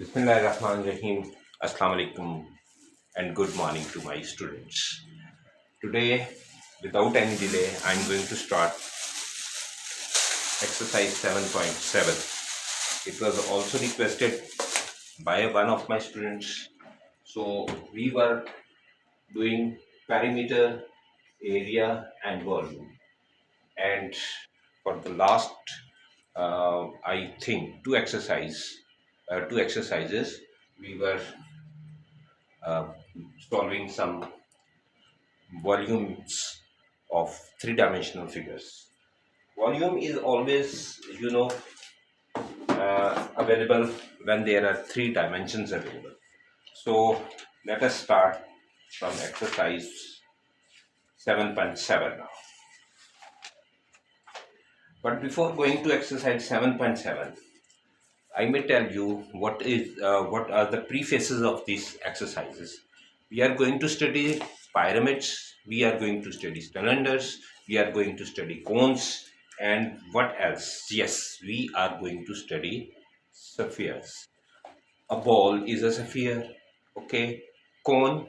Bismillahirrahmanirrahim. Assalamu alaikum and good morning to my students. Today, without any delay, I'm going to start exercise 7.7. It was also requested by one of my students. So, we were doing perimeter, area, and volume. And for the last, I think, two exercises, we were uh, solving some volumes of three-dimensional figures. Volume is always, available when there are three dimensions available. So let us start from exercise 7.7 now. But before going to exercise 7.7, I may tell you what are the prefaces of these exercises. We are going to study pyramids, we are going to study cylinders, we are going to study cones, and what else? Yes, we are going to study spheres. A ball is a sphere, okay? Cone,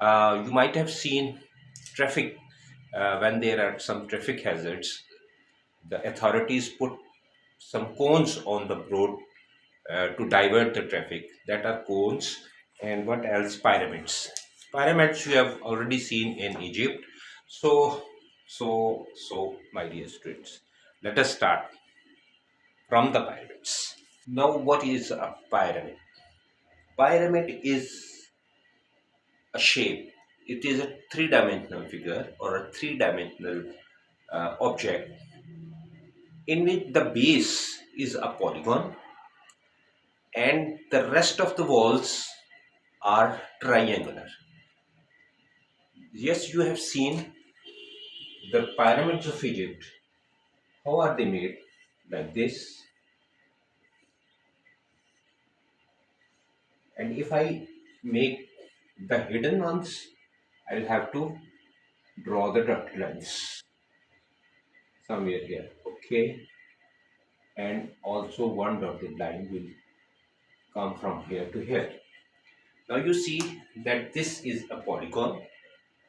you might have seen traffic when there are some traffic hazards. The authorities put some cones on the road to divert the traffic. That are cones. And what else? Pyramids. Pyramids you have already seen in Egypt. So my dear students, let us start from the pyramids. Now, what is a pyramid? Pyramid is a shape. It is a three-dimensional figure or a three-dimensional object in which the base is a polygon and the rest of the walls are triangular. Yes, you have seen the pyramids of Egypt. How are they made? Like this. And if I make the hidden ones, I'll have to draw the dotted lines somewhere here. Okay. And also one dotted line will come from here to here. Now you see that this is a polygon,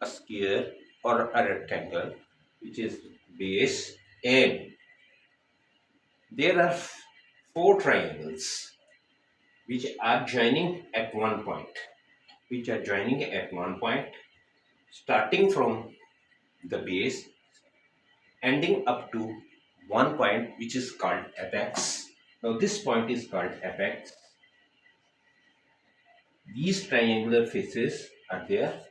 a square or a rectangle, which is base, and there are four triangles which are joining at one point, starting from the base, ending up to one point which is called apex. Now this point is called apex. These triangular faces are there.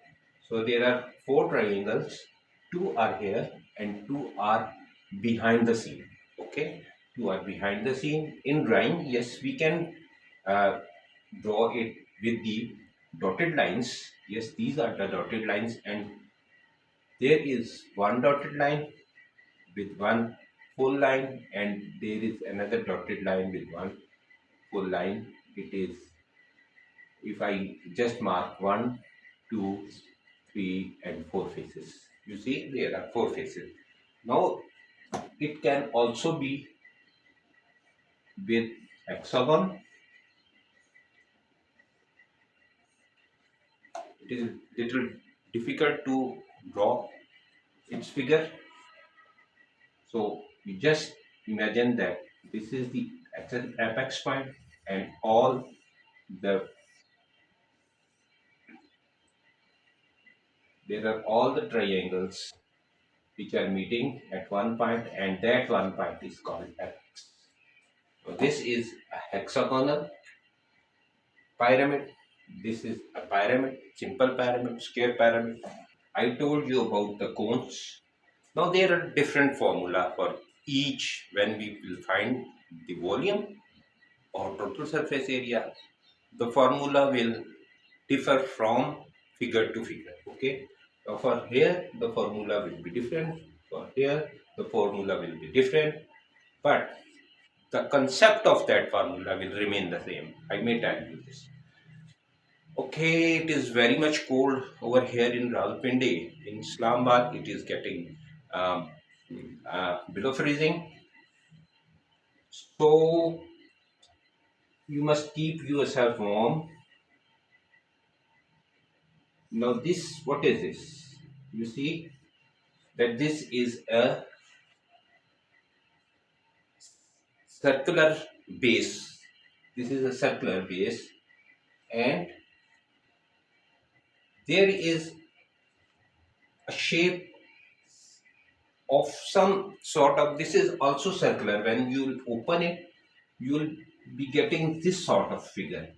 So there are four triangles, two are here and two are behind the scene. Okay, two are behind the scene. In drawing, yes, we can uh, draw it with the dotted lines. Yes, these are the dotted lines, and there is one dotted line with one full line, and there is another dotted line with one full line. It is, if I just mark 1, 2, 3, and 4 faces. You see, there are 4 faces. Now, it can also be with hexagon. It is little difficult to draw its figure. So, you just imagine that this is the apex point, and all the there are all the triangles which are meeting at one point, and that one point is called apex. So this is a hexagonal pyramid. This is a pyramid, simple pyramid, square pyramid. I told you about the cones. Now there are different formula for each when we will find the volume or total surface area. The formula will differ from figure to figure. Okay. Now for here the formula will be different. For here the formula will be different. But the concept of that formula will remain the same. I may tell you this. Okay, it is very much cold over here in Rawalpindi. In Islamabad, it is getting um, below freezing. So you must keep yourself warm. Now this, what is this? You see that this is a circular base. This is a circular base, and there is a shape of some sort of, this is also circular. When you open it, you will be getting this sort of figure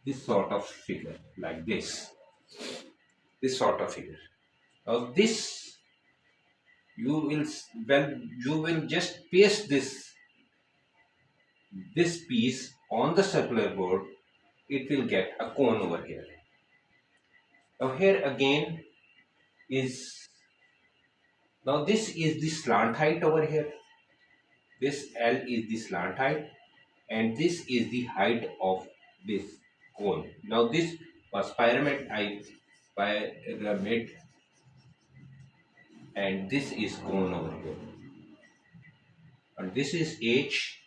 like this sort of figure. Now this, you will, when you will just paste this piece on the circular board, it will get a cone over here. Now here again is, now this is the slant height over here. This L is the slant height, and this is the height of this cone. Now this was pyramid, and this is cone over here, and this is H,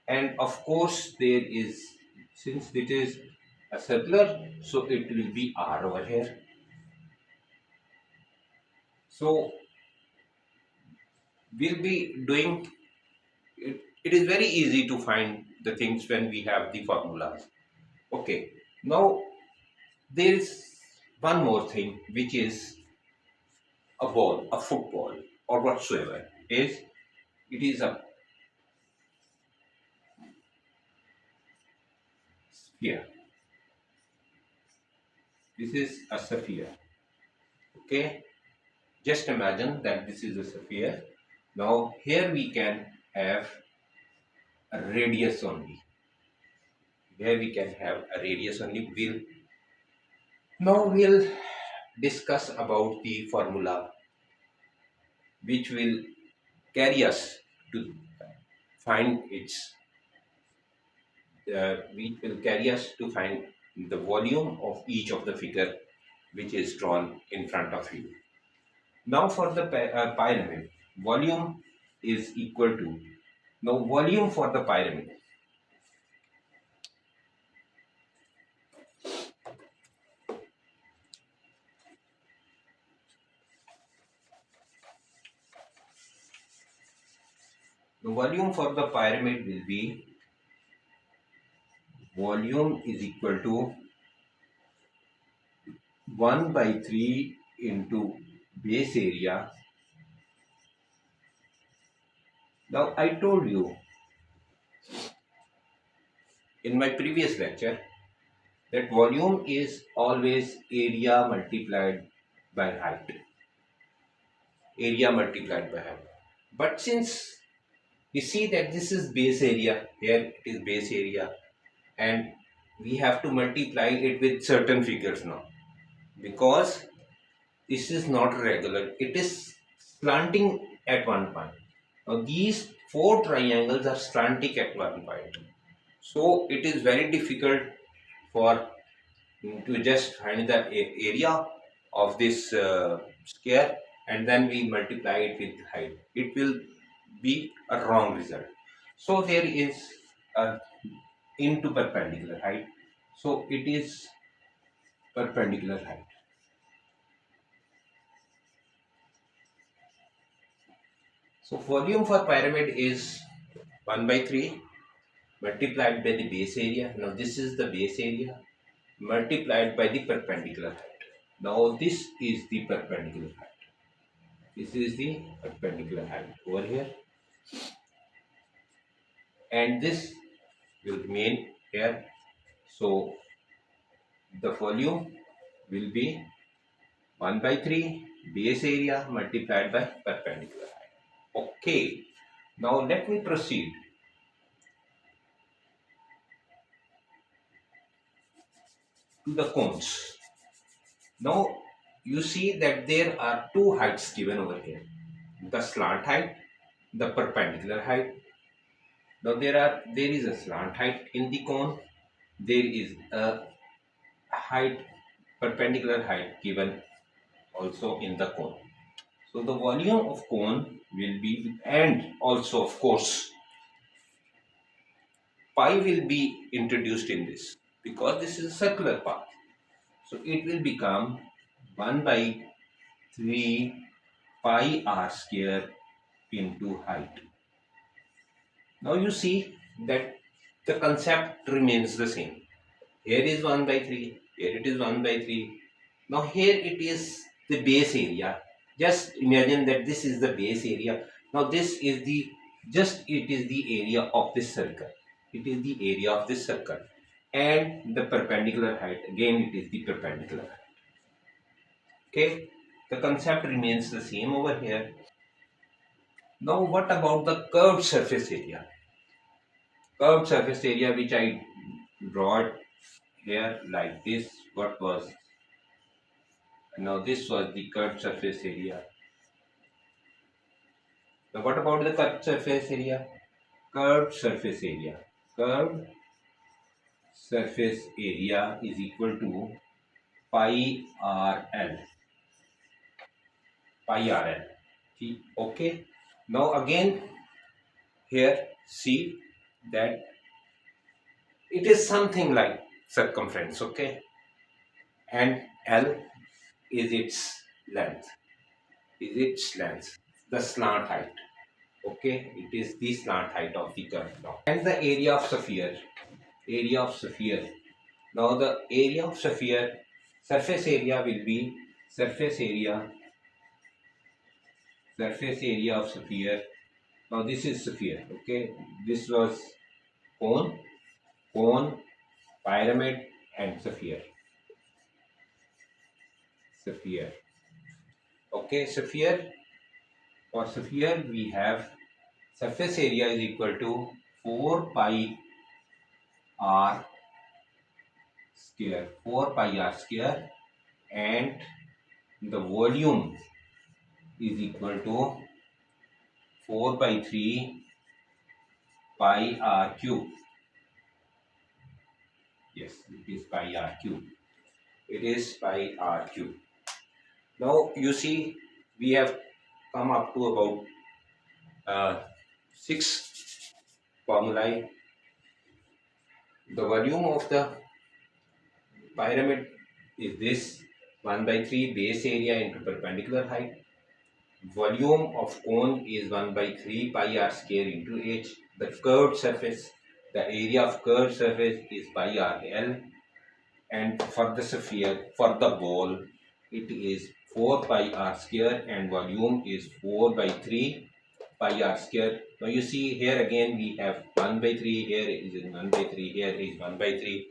and of course there is, since it is a circular, so it will be R over here. So we'll be doing it. It is very easy to find the things when we have the formulas. Okay, now there is one more thing, which is a ball, a football, or whatsoever is, it is a sphere. This is a sphere. Okay, just imagine that this is a sphere. Now here we can have a radius only. Here we can have a radius only. We'll discuss about the formula which will carry us to find which will carry us to find the volume of each of the figure which is drawn in front of you. Now for the pyramid, volume is equal to, now volume for the pyramid, the volume for the pyramid will be, volume is equal to 1 by 3 into base area. Now I told you in my previous lecture that volume is always area multiplied by height. Area multiplied by height. But since you see that this is base area, here it is base area, and we have to multiply it with certain figures now, because this is not regular, it is slanting at one point. Now these four triangles are slanting at one point, so it is very difficult for to just find the area of this square and then we multiply it with height. It will be a wrong result. So there is a into perpendicular height. So it is perpendicular height. So volume for pyramid is 1 by 3 multiplied by the base area. Now this is the base area multiplied by the perpendicular height. Now this is the perpendicular height. This is the perpendicular height over here, and this will remain here. So the volume will be 1 by 3 base area multiplied by perpendicular height. Okay, now let me proceed to the cones. Now you see that there are two heights given over here, the slant height, the perpendicular height. Now there is a slant height in the cone, there is a height, perpendicular height given also in the cone. So the volume of cone will be, and also of course pi will be introduced in this because this is a circular path. So it will become 1 by 3 pi r square into height. Now you see that the concept remains the same. Here is 1 by 3, here it is 1 by 3. Now here it is the base area. Just imagine that this is the base area. Now this is the, just it is the area of this circle. It is the area of this circle. And the perpendicular height, again it is the perpendicular height. Okay, the concept remains the same over here. Now what about the curved surface area? Curved surface area which I brought here like this. What was, now this was the curved surface area. Now what about the curved surface area? Curved surface area. Curved surface area is equal to pi RL. Pi RL. Okay. Now again here see that it is something like circumference. Okay. And L is its length. Is its length. The slant height. Okay, it is the slant height of the curve now. And the area of sphere. Area of sphere. Now the area of sphere, surface area will be surface area of sphere. Now this is sphere. Okay, this was cone, pyramid, and sphere. Sphere. Okay, sphere. For sphere we have surface area is equal to 4 pi r square, 4 pi r square, and the volume is equal to 4 by 3 pi r cube. Yes, it is pi r cube. It is pi r cube. Now you see we have come up to about 6 formulae. The volume of the pyramid is this 1 by 3 base area into perpendicular height. Volume of cone is 1 by 3 pi r square into h. The curved surface, the area of curved surface is pi r L. And for the sphere, for the ball, it is 4 pi r square and volume is 4 by 3 pi r square. Now you see here again we have 1 by 3, here is 1 by 3, here is 1 by 3.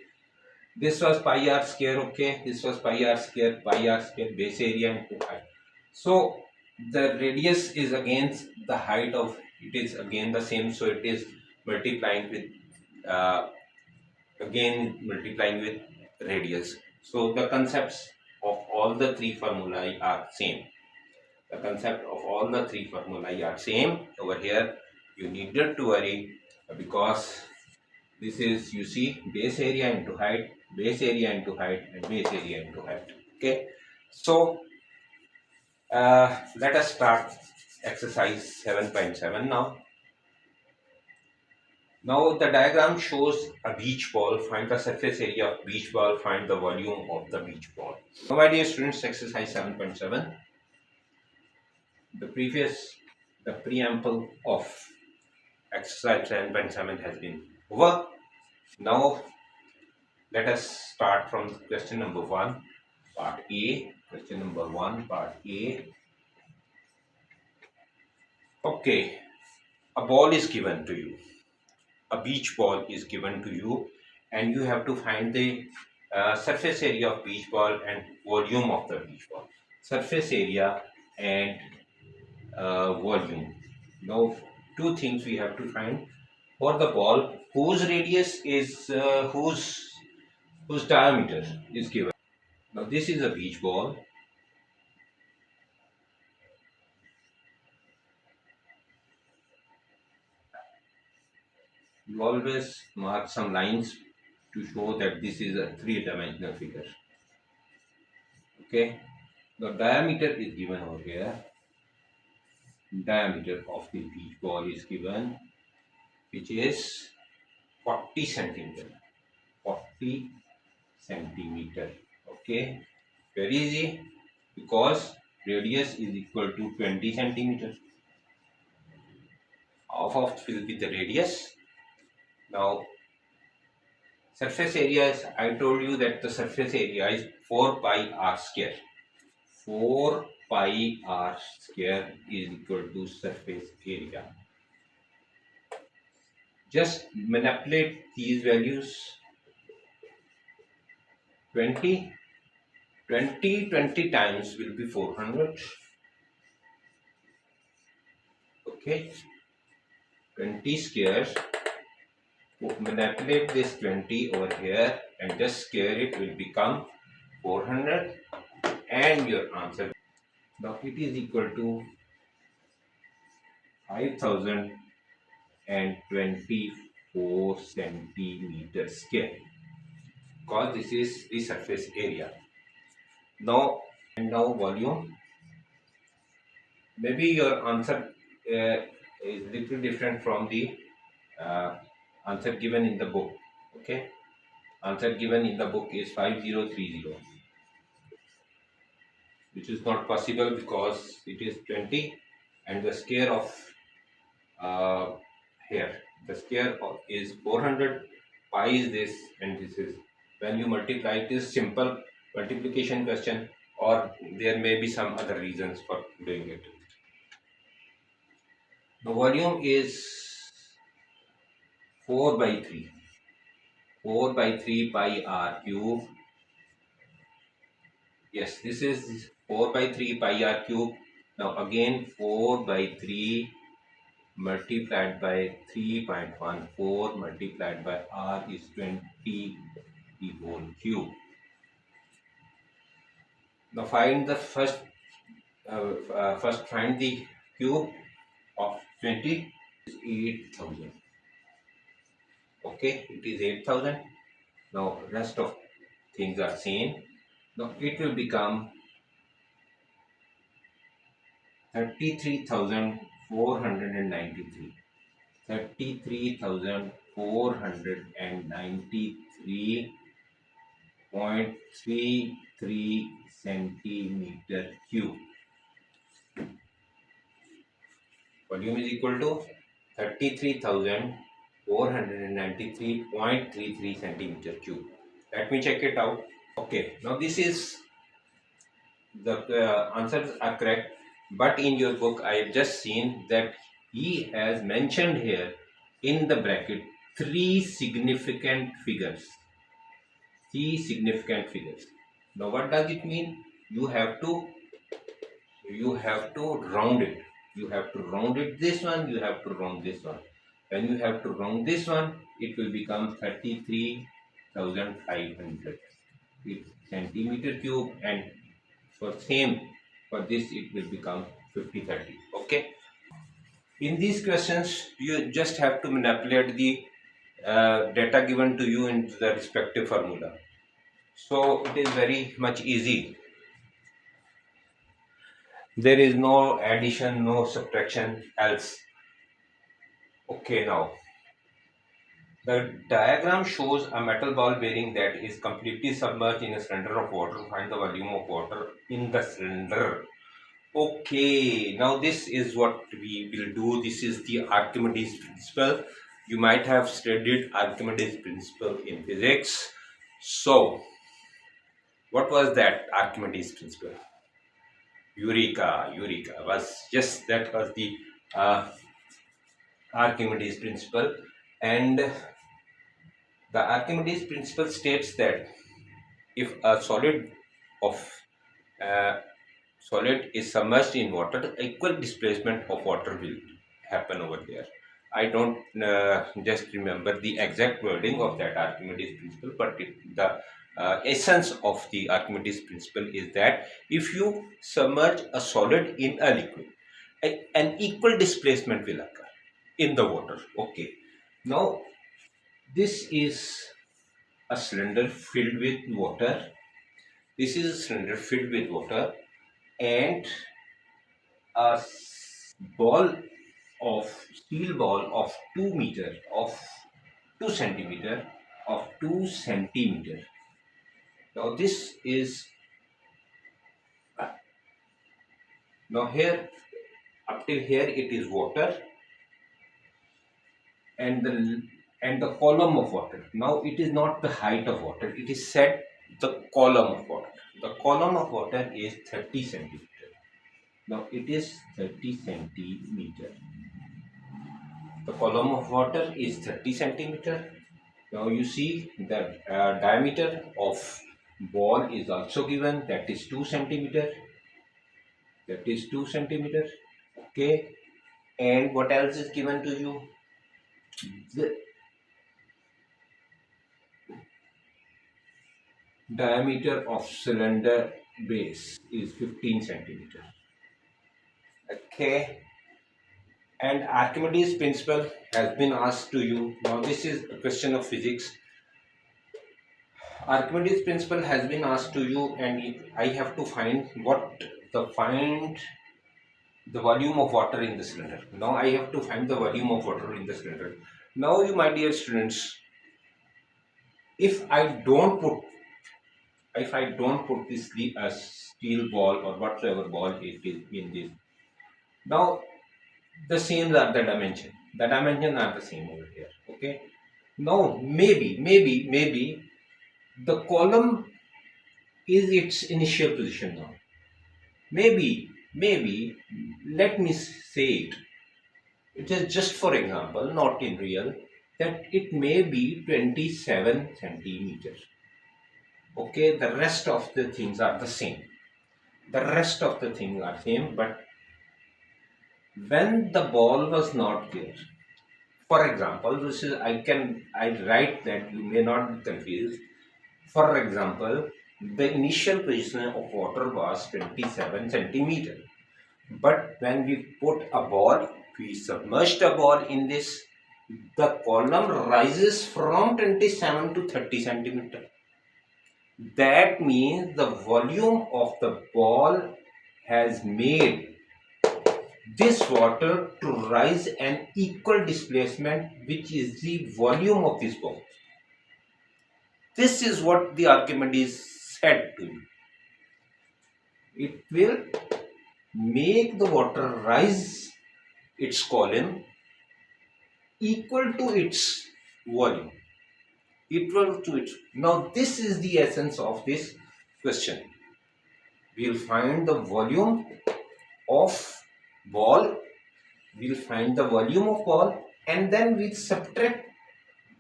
This was pi r square, okay, this was pi r square, base area into height. So the radius is against the height of, it is again the same, so it is multiplying with radius. So the concepts of all the three formulae are same. The concept of all the three formulae are same. Over here you need not to worry because this is, you see, base area into height, base area into height, and base area into height. Okay, so let us start exercise 7.7 now. Now the diagram shows a beach ball. Find the surface area of beach ball. Find the volume of the beach ball. Now my dear students, exercise 7.7. The preamble of exercise 7.7 has been over. Now let us start from question number 1, part A. Question number 1, part A. Okay, a ball is given to you. A beach ball is given to you, and you have to find the surface area of beach ball and volume of the beach ball. Surface area and volume. Now, two things we have to find for the ball. Whose radius is whose diameter is given. Now, this is a beach ball. You always mark some lines to show that this is a three-dimensional figure. Okay, the diameter is given over here. Diameter of the beach ball is given, which is 40 centimeter. 40 centimeter. Okay, very easy, because radius is equal to 20 centimeters. Half of it will be the radius. Now, surface area is, I told you that the surface area is 4 pi r square. 4 pi r square is equal to surface area. Just manipulate these values. 20 20 times will be 400. Okay, 20 square. Manipulate this 20 over here and just square it, will become 400, and your answer. Now it is equal to 5024 centimeters square, because this is the surface area. Now, and now volume. Maybe your answer is little different from the uh, answer given in the book. Okay, answer given in the book is 5030, which is not possible because it is 20, and the square of uh, here, the square is 400. Pi is this, and this is, when you multiply, it is simple multiplication question, or there may be some other reasons for doing it. The volume is 4 by 3. 4 by 3 pi r cube. Yes, this is 4 by 3 pi r cube. Now again 4 by 3 multiplied by 3.14 multiplied by r is 20 the whole cube. Now find the first find the cube of 20. Is 8,000. Okay, it is 8,000. Now rest of things are same. Now it will become 33,493. 33,493.33 centimeter cube. Volume is equal to 33,493.33 centimeter cube. Let me check it out. Okay, now this is the answers are correct, but in your book I have just seen that he has mentioned here in the bracket three significant figures. Three significant figures. Now what does it mean? You have to round it. You have to round it this one, you have to round this one. When you have to round this one, it will become 33,500 centimeter cube, and for this it will become 5030. Okay, in these questions you just have to manipulate the data given to you into the respective formula, so it is very much easy. There is no addition, no subtraction else. Okay, now the diagram shows a metal ball bearing that is completely submerged in a cylinder of water. Find the volume of water in the cylinder. Okay, now this is what we will do. This is the Archimedes principle. You might have studied Archimedes principle in physics. So, what was that Archimedes principle? Eureka was, yes, that was the Archimedes principle. And the Archimedes principle states that if a uh, solid is submerged in water, equal displacement of water will happen over there. I don't just remember the exact wording of that Archimedes principle, but the essence of the Archimedes principle is that if you submerge a solid in a liquid, an equal displacement will occur in the water. Okay. Now, this is a cylinder filled with water. This is a cylinder filled with water, and a ball of steel ball of 2 meters of 2 centimeter of 2 centimeter. Now this is now here up till here it is water and the column of water. Now it is not the height of water, it is said the column of water. The column of water is 30 centimeter. Now it is 30 centimeter. The column of water is 30 centimeter. Now you see the diameter of ball is also given, that is 2 centimeter. That is 2 centimeter. Okay. And what else is given to you? The diameter of cylinder base is 15 centimeter. Okay. And Archimedes principle has been asked to you. Now this is a question of physics. Archimedes principle has been asked to you, and I have to find the volume of water in the cylinder. Now I have to find the volume of water in the cylinder. Now you, my dear students, if I don't put this steel ball or whatever ball it is in this, now the same are the dimension. The dimensions are the same over here. Okay. Now maybe the column is its initial position now. Maybe let me say it. It is just for example, not in real, that it may be 27 centimeters. Okay, the rest of the things are the same. The rest of the things are same, but when the ball was not there, for example, this is I write that you may not be confused. For example, the initial position of water was 27 centimeter. But when we put a ball, we submerged a ball in this, the column rises from 27 to 30 centimeter. That means the volume of the ball has made this water to rise an equal displacement, which is the volume of this ball. This is what the Archimedes said to you. It will make the water rise its column equal to its volume. Equal to it. Now this is the essence of this question. We will find the volume of ball. We will find the volume of ball, and then we subtract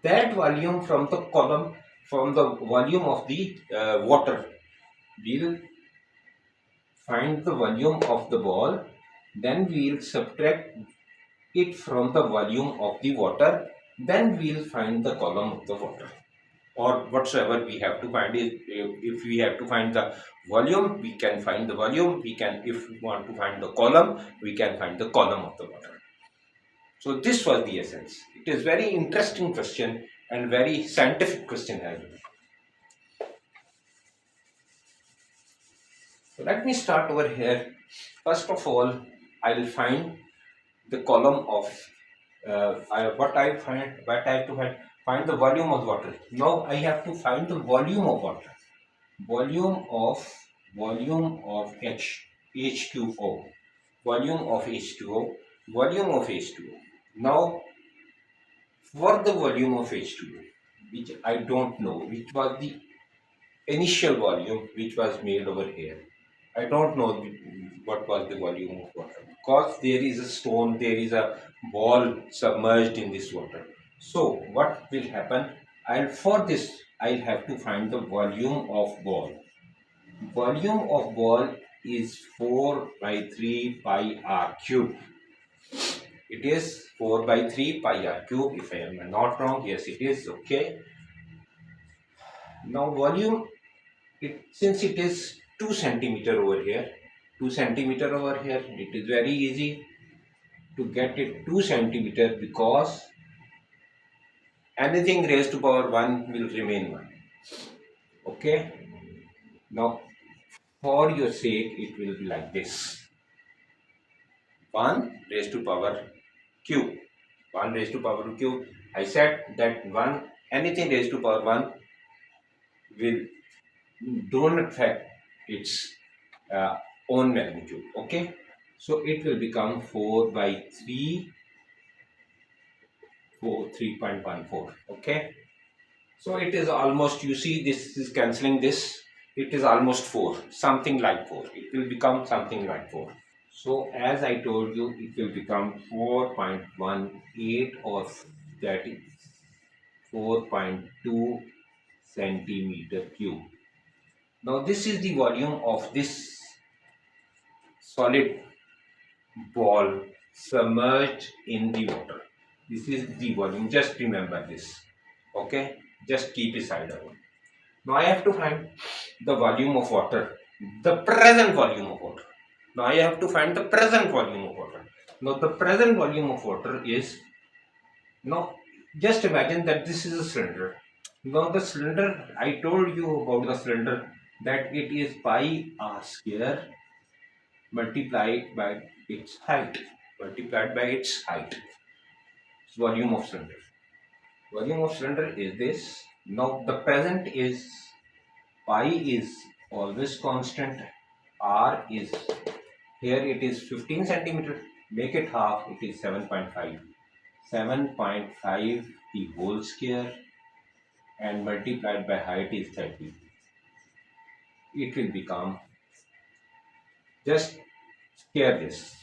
that volume from the column, from the volume of the water. We will find the volume of the ball, then we will subtract it from the volume of the water, then we will find the column of the water, or whatsoever we have to find. Is if we have to find the volume, we can find the volume. We can, if we want to find the column, we can find the column of the water. So this was the essence. It is very interesting question and very scientific question as well. So let me start over here. First of all, I will find the column of what I have to find the volume of water. Now I have to find the volume of water. Volume of H2O. Volume of H2O. Volume of H2O. Now for the volume of H2O, which I don't know, which was the initial volume which was made over here. I don't know what was the volume of water, because there is a stone, there is a ball submerged in this water. So what will happen? For this I'll have to find the volume of ball. Volume of ball is 4 by 3 pi r cube. It is 4 by 3 pi r cube, if I am not wrong. Yes, it is. Okay. Now volume, since it is 2 centimeter over here, 2 centimeter over here, it is very easy to get it 2 centimeter, because anything raised to power 1 will remain 1. Okay. Now for your sake, it will be like this: 1 raised to power q, 1 raised to power q, I said that one anything raised to power 1 will don't affect its uh, own magnitude. Okay, so it will become 4 by 3, 3.14. Okay, so it is almost, you see this is cancelling this, it is almost 4, something like 4, it will become something like 4. So as I told you, it will become 4.18, or that is 4.2 centimeter cube. Now this is the volume of this solid ball submerged in the water. This is the volume, just remember this. Okay, just keep it side away. Now I have to find the volume of water, the present volume of water. Now I have to find the present volume of water. Now the present volume of water is, now just imagine that this is a cylinder. Now the cylinder, I told you about the cylinder, that it is pi r square multiplied by its height. Multiplied by its height. It's volume of cylinder. Volume of cylinder is this. Now the present is, pi is always constant. R is, here it is 15 centimeter. Make it half, it is 7.5. 7.5 the whole square, and multiplied by height is 30. It will become, just square this.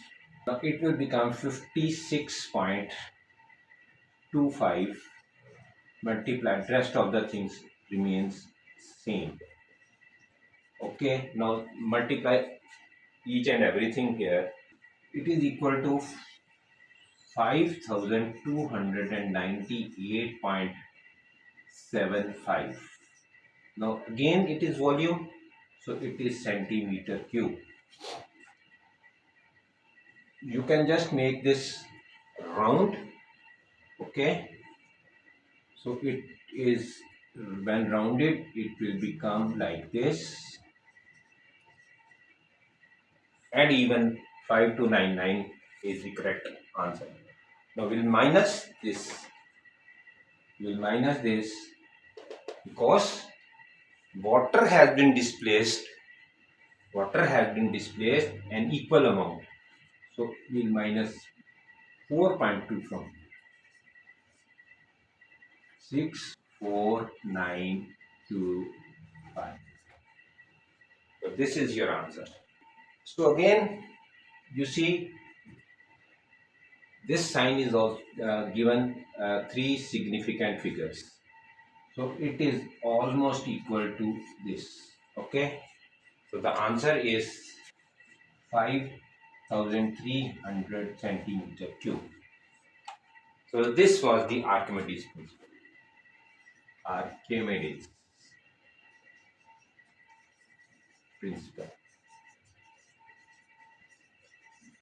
Now it will become 56.25, multiplied, rest of the things remains same. Okay, now multiply each and everything here. It is equal to 5298.75. Now again it is volume, so it is centimeter cube. You can just make this round. Okay, so it is, when rounded it will become like this, and even 5299 is the correct answer. Now we'll minus this, because water has been displaced, an equal amount. So we'll minus 4.2 from 64925. So this is your answer. So again, you see this sign is also given 3 significant figures. So it is almost equal to this. Okay. So the answer is 5300 centimeter cube. So this was the Archimedes principle. Archimedes principle.